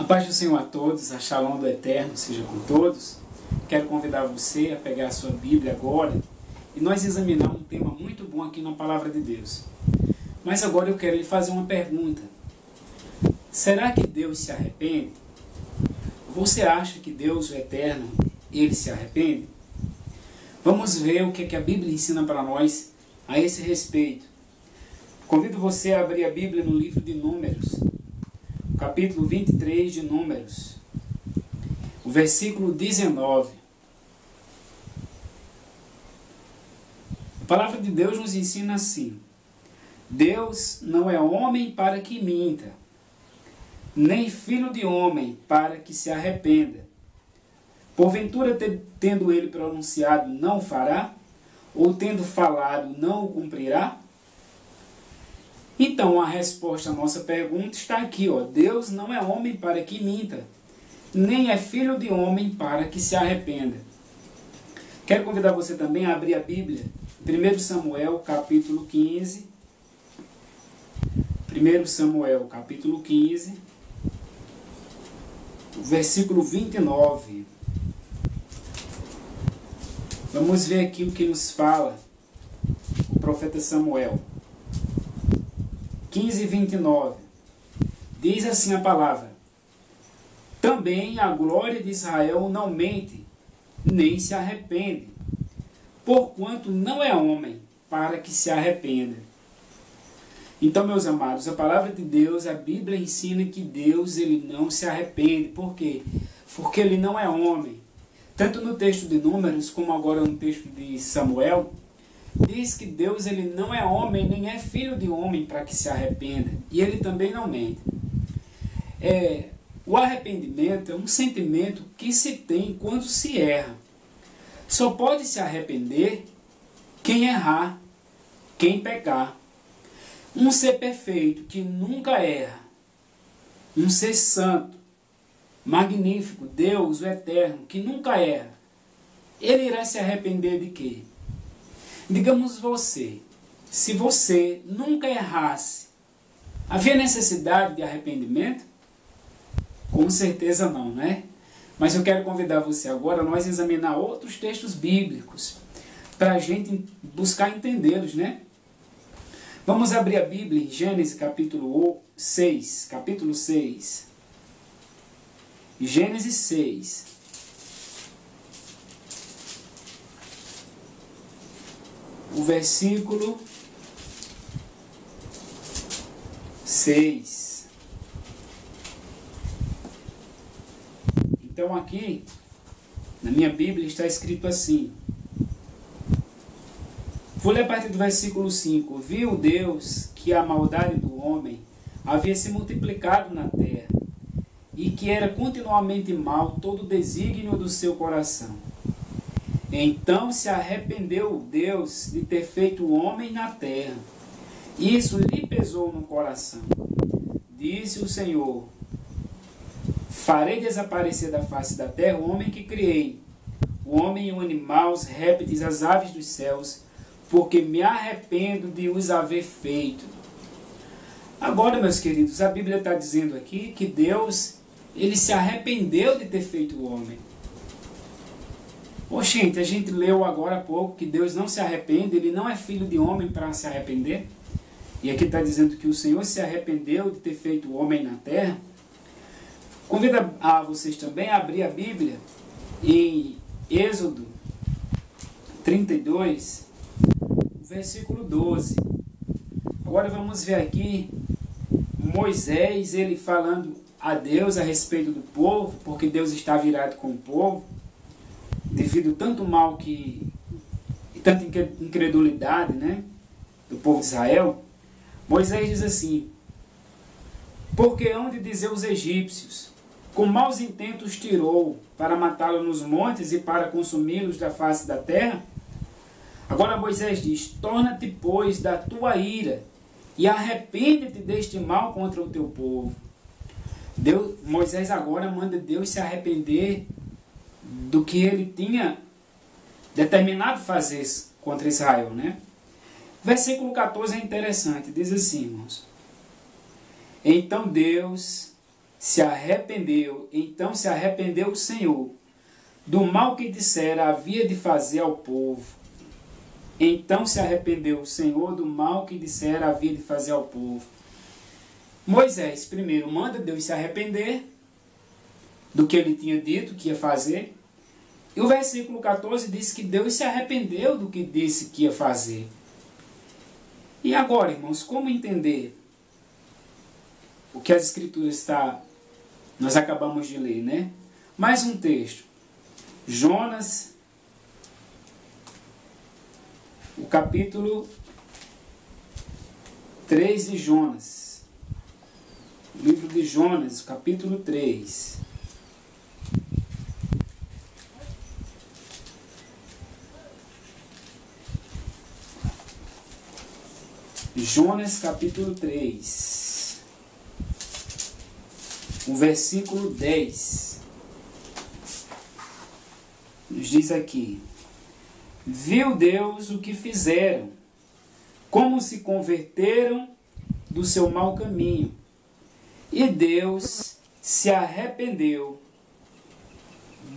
A paz do Senhor a todos, a Shalom do Eterno seja com todos. Quero convidar você a pegar a sua Bíblia agora e nós examinar um tema muito bom aqui na Palavra de Deus. Mas agora eu quero lhe fazer uma pergunta. Será que Deus se arrepende? Você acha que Deus, o Eterno, Ele se arrepende? Vamos ver o que a Bíblia ensina para nós a esse respeito. Convido você a abrir a Bíblia no livro de Números, capítulo 23 de Números, o versículo 19. A palavra de Deus nos ensina assim: Deus não é homem para que minta, nem filho de homem para que se arrependa. Porventura, tendo ele pronunciado, não o fará? Ou tendo falado, não o cumprirá? Então, a resposta à nossa pergunta está aqui, ó. Deus não é homem para que minta, nem é filho de homem para que se arrependa. Quero convidar você também a abrir a Bíblia, 1 Samuel, capítulo 15. 1 Samuel, capítulo 15, versículo 29. Vamos ver aqui o que nos fala o profeta Samuel. 15, 29. Diz assim a palavra: Também a glória de Israel não mente, nem se arrepende, porquanto não é homem para que se arrependa. Então, meus amados, a palavra de Deus, a Bíblia ensina que Deus, ele não se arrepende. Por quê? Porque ele não é homem. Tanto no texto de Números, como agora no texto de Samuel, diz que Deus, ele não é homem, nem é filho de homem para que se arrependa. E ele também não mente. O arrependimento é um sentimento que se tem quando se erra. Só pode se arrepender quem errar, quem pecar. Um ser perfeito que nunca erra, um ser santo, magnífico, Deus, o Eterno, que nunca erra, ele irá se arrepender de quê? Digamos se você nunca errasse, havia necessidade de arrependimento? Com certeza não, né? Mas eu quero convidar você agora a nós examinar outros textos bíblicos, para a gente buscar entendê-los, né? Vamos abrir a Bíblia em Gênesis capítulo 6, capítulo 6. Gênesis 6. O versículo 6. Então aqui, na minha Bíblia, está escrito assim. Vou ler a partir do versículo 5. Viu Deus que a maldade do homem havia se multiplicado na terra, e que era continuamente mal todo o desígnio do seu coração. Então se arrependeu Deus de ter feito o homem na terra. Isso lhe pesou no coração. Disse o Senhor: Farei desaparecer da face da terra o homem que criei, o homem e o animal, os répteis, as aves dos céus, porque me arrependo de os haver feito. Agora, meus queridos, a Bíblia está dizendo aqui que Deus, ele se arrependeu de ter feito o homem. Gente, a gente leu agora há pouco que Deus não se arrepende, ele não é filho de homem para se arrepender. E aqui está dizendo que o Senhor se arrependeu de ter feito o homem na terra. Convido a vocês também a abrir a Bíblia em Êxodo 32, versículo 12. Agora vamos ver aqui Moisés, ele falando a Deus a respeito do povo, porque Deus está virado com o povo, devido tanto mal e tanta incredulidade, né, do povo de Israel. Moisés diz assim: Porque hão de dizer os egípcios, com maus intentos tirou, para matá-lo nos montes e para consumi-los da face da terra? Agora Moisés diz: Torna-te, pois, da tua ira, e arrepende-te deste mal contra o teu povo. Moisés agora manda Deus se arrepender do que ele tinha determinado fazer contra Israel, né? Versículo 14 é interessante, diz assim, irmãos: Então Deus se arrependeu, então se arrependeu o Senhor do mal que dissera havia de fazer ao povo. Então se arrependeu o Senhor do mal que dissera havia de fazer ao povo. Moisés primeiro manda Deus se arrepender do que ele tinha dito que ia fazer. E o versículo 14 diz que Deus se arrependeu do que disse que ia fazer. E agora, irmãos, como entender o que as Escrituras nós acabamos de ler, né? Mais um texto. Jonas, o capítulo 3 de Jonas. O livro de Jonas, o capítulo 3. Jonas capítulo 3, o versículo 10, nos diz aqui: viu Deus o que fizeram, como se converteram do seu mau caminho, e Deus se arrependeu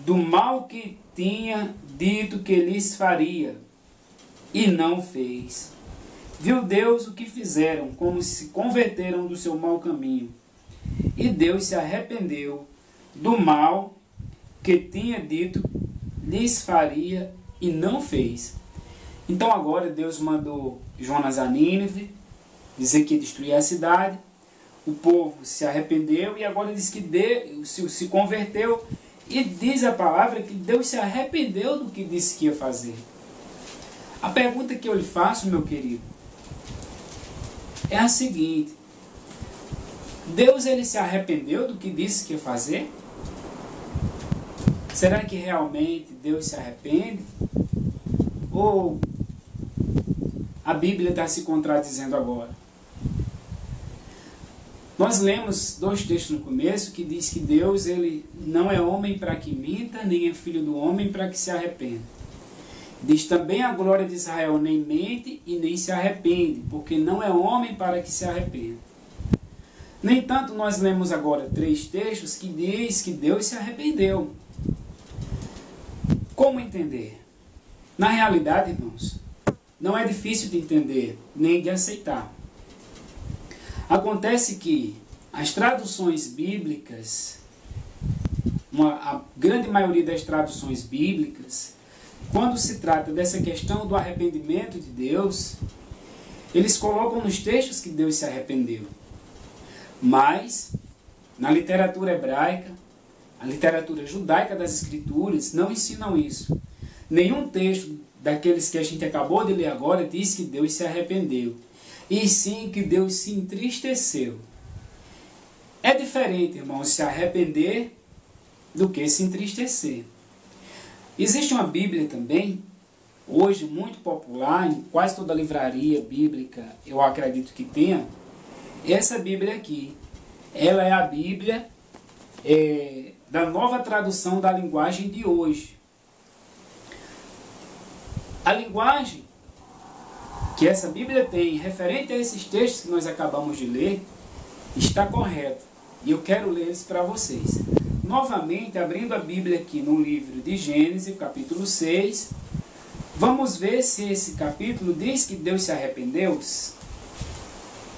do mal que tinha dito que lhes faria, e não fez. Viu Deus o que fizeram, como se converteram do seu mau caminho. E Deus se arrependeu do mal que tinha dito lhes faria e não fez. Então agora Deus mandou Jonas a Nínive, dizer que ia destruir a cidade. O povo se arrependeu e agora diz que Deus se converteu. E diz a palavra que Deus se arrependeu do que disse que ia fazer. A pergunta que eu lhe faço, meu querido, é a seguinte: Deus ele se arrependeu do que disse que ia fazer? Será que realmente Deus se arrepende? Ou a Bíblia está se contradizendo agora? Nós lemos dois textos no começo que diz que Deus ele não é homem para que minta, nem é filho do homem para que se arrependa. Diz também: a glória de Israel nem mente e nem se arrepende, porque não é homem para que se arrependa. No entanto, nós lemos agora 3 textos que diz que Deus se arrependeu. Como entender? Na realidade, irmãos, não é difícil de entender, nem de aceitar. Acontece que as traduções bíblicas, a grande maioria das traduções bíblicas, quando se trata dessa questão do arrependimento de Deus, eles colocam nos textos que Deus se arrependeu. Mas, na literatura hebraica, a literatura judaica das Escrituras não ensinam isso. Nenhum texto daqueles que a gente acabou de ler agora diz que Deus se arrependeu, e sim que Deus se entristeceu. É diferente, irmãos, se arrepender do que se entristecer. Existe uma Bíblia também, hoje muito popular, em quase toda livraria bíblica, eu acredito que tenha. Essa Bíblia aqui, ela é a Bíblia da nova tradução da linguagem de hoje. A linguagem que essa Bíblia tem, referente a esses textos que nós acabamos de ler, está correta. E eu quero ler eles para vocês. Novamente, abrindo a Bíblia aqui no livro de Gênesis, capítulo 6, vamos ver se esse capítulo diz que Deus se arrependeu.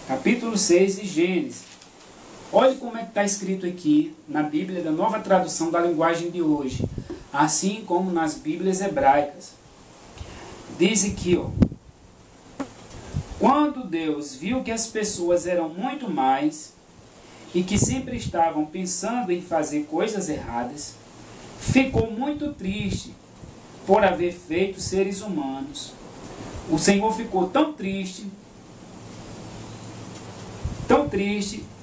Capítulo 6 de Gênesis. Olhe como é que está escrito aqui na Bíblia da nova tradução da linguagem de hoje, assim como nas Bíblias hebraicas. Diz aqui, ó: quando Deus viu que as pessoas eram muito mais e que sempre estavam pensando em fazer coisas erradas, ficou muito triste por haver feito seres humanos. O Senhor ficou tão triste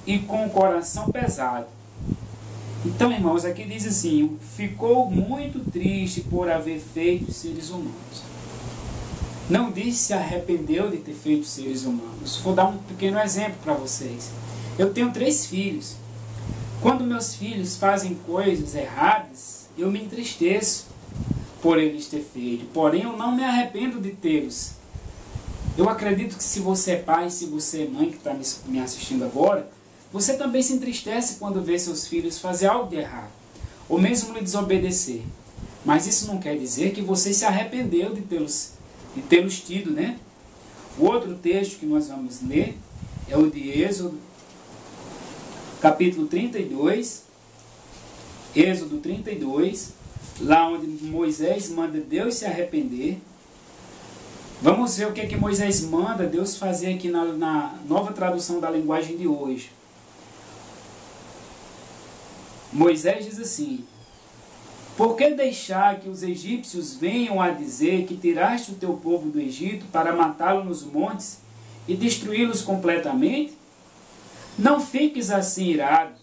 e com o coração pesado. Então, irmãos, aqui diz assim: ficou muito triste por haver feito seres humanos. Não diz se arrependeu de ter feito seres humanos. Vou dar um pequeno exemplo para vocês. Eu tenho 3 filhos. Quando meus filhos fazem coisas erradas, eu me entristeço por eles ter feito. Porém, eu não me arrependo de tê-los. Eu acredito que se você é pai, se você é mãe que está me assistindo agora, Você também se entristece quando vê seus filhos fazer algo de errado, ou mesmo lhe desobedecer. Mas isso não quer dizer que você se arrependeu de tê-los tido, né? O outro texto que nós vamos ler é o de Êxodo, capítulo 32. Êxodo 32, lá onde Moisés manda Deus se arrepender. Vamos ver o que é que Moisés manda Deus fazer aqui na nova tradução da linguagem de hoje. Moisés diz assim: por que deixar que os egípcios venham a dizer que tiraste o teu povo do Egito para matá-lo nos montes e destruí-los completamente? Não fiques assim irado,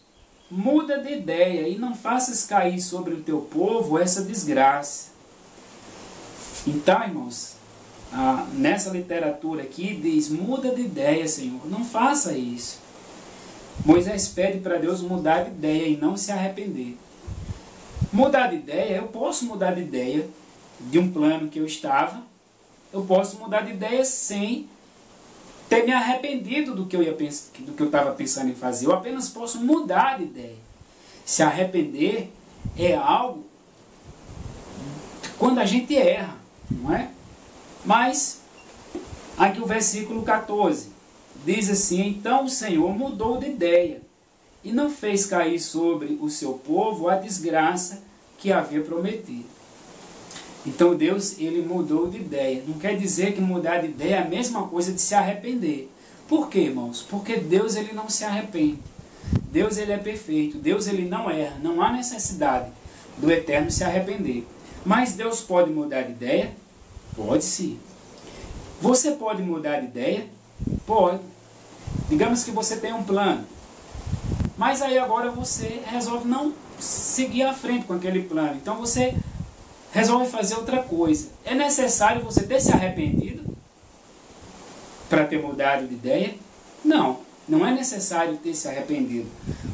muda de ideia e não faças cair sobre o teu povo essa desgraça. Então, irmãos, nessa literatura aqui diz, muda de ideia, Senhor, não faça isso. Moisés pede para Deus mudar de ideia e não se arrepender. Mudar de ideia, eu posso mudar de ideia de um plano que eu estava, eu posso mudar de ideia sem ter me arrependido do que eu estava pensando em fazer. Eu apenas posso mudar de ideia. Se arrepender é algo quando a gente erra, não é? Mas, aqui o versículo 14, diz assim, então o Senhor mudou de ideia e não fez cair sobre o seu povo a desgraça que havia prometido. Então Deus, ele mudou de ideia. Não quer dizer que mudar de ideia é a mesma coisa de se arrepender. Por quê, irmãos? Porque Deus, ele não se arrepende. Deus, ele é perfeito. Deus, ele não erra. Não há necessidade do Eterno se arrepender. Mas Deus pode mudar de ideia? Pode sim. Você pode mudar de ideia? Pode. Digamos que você tem um plano. Mas aí agora você resolve não seguir à frente com aquele plano. Então você resolve fazer outra coisa. É necessário você ter se arrependido para ter mudado de ideia? Não, não é necessário ter se arrependido.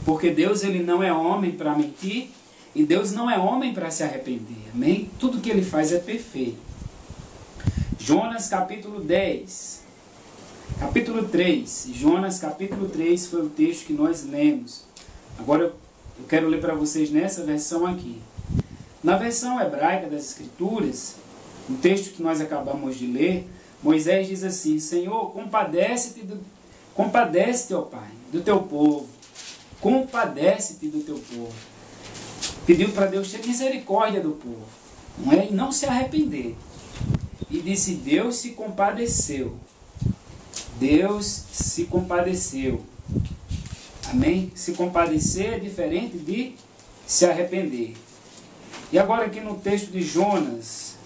Porque Deus, ele não é homem para mentir e Deus não é homem para se arrepender. Amém? Tudo que ele faz é perfeito. Jonas capítulo 10. Capítulo 3. Jonas capítulo 3 foi o texto que nós lemos. Agora eu quero ler para vocês nessa versão aqui. Na versão hebraica das Escrituras, o texto que nós acabamos de ler, Moisés diz assim, Senhor, compadece-te, ó Pai, do teu povo. Compadece-te do teu povo. Pediu para Deus ter misericórdia do povo, não é? E não se arrepender. E disse, Deus se compadeceu. Deus se compadeceu. Amém? Se compadecer é diferente de se arrepender. E agora aqui no texto de Jonas,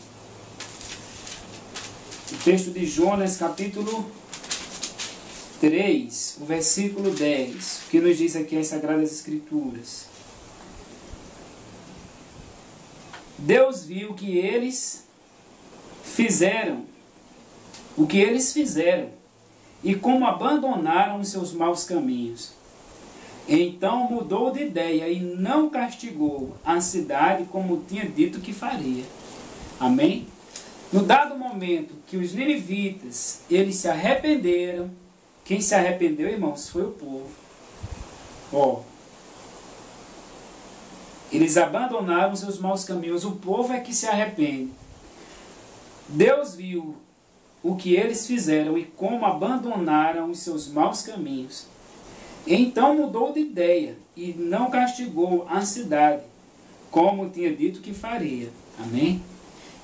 capítulo 3, o versículo 10, que nos diz aqui as Sagradas Escrituras. Deus viu que eles fizeram o que eles fizeram e como abandonaram os seus maus caminhos. Então mudou de ideia e não castigou a cidade como tinha dito que faria. Amém? No dado momento que os ninivitas, eles se arrependeram, quem se arrependeu, irmãos, foi o povo. Eles abandonaram seus maus caminhos. O povo é que se arrepende. Deus viu o que eles fizeram e como abandonaram os seus maus caminhos. Então mudou de ideia e não castigou a cidade, como tinha dito que faria. Amém?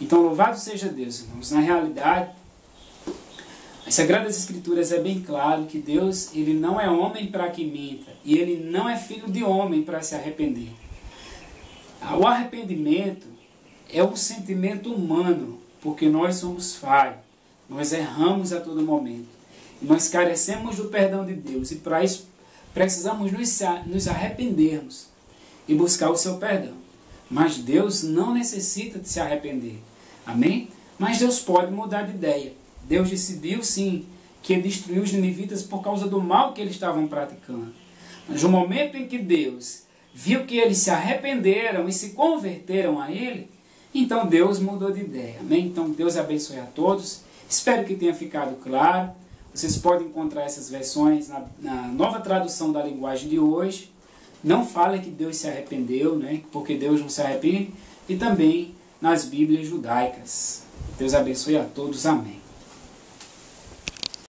Então louvado seja Deus, irmãos. Na realidade, as Sagradas Escrituras é bem claro que Deus, ele não é homem para que minta, e ele não é filho de homem para se arrepender. O arrependimento é um sentimento humano, porque nós somos falhos, nós erramos a todo momento, e nós carecemos do perdão de Deus, e para isso precisamos nos arrependermos e buscar o seu perdão. Mas Deus não necessita de se arrepender. Amém? Mas Deus pode mudar de ideia. Deus decidiu sim que ele destruiu os ninivitas por causa do mal que eles estavam praticando. Mas no momento em que Deus viu que eles se arrependeram e se converteram a ele, então Deus mudou de ideia. Amém? Então Deus abençoe a todos. Espero que tenha ficado claro. Vocês podem encontrar essas versões na nova tradução da linguagem de hoje. Não fala que Deus se arrependeu, né? Porque Deus não se arrepende. E também nas Bíblias judaicas. Deus abençoe a todos. Amém.